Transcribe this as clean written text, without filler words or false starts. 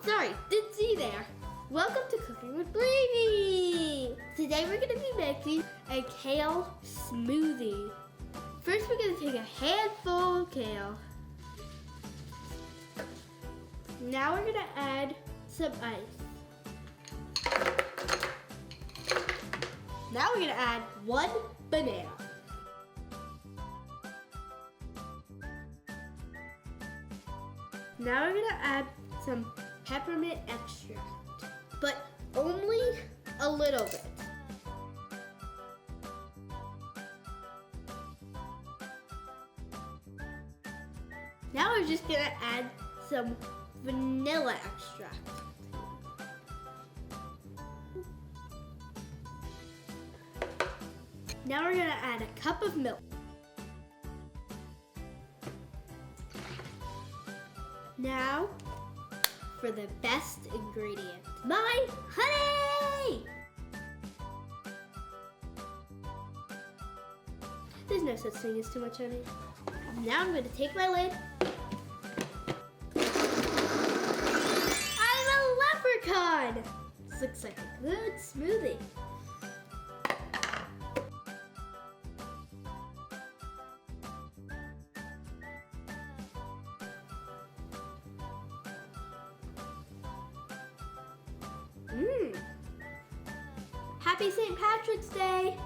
sorry, didn't see you there. Welcome to Cooking with Reeve. Today we're going to be making a kale smoothie. First we're going to take a handful of kale. Now we're going to add some ice. Now we're going to add 1 banana. Now we're going to add some peppermint extract, but only a little bit. Now we're just going to add some vanilla extract. Now we're going to add a cup of milk. Now, for the best ingredient, my honey! There's no such thing as too much honey. Now I'm going to take my lid. I'm a leprechaun! This looks like a good smoothie. Happy St. Patrick's Day!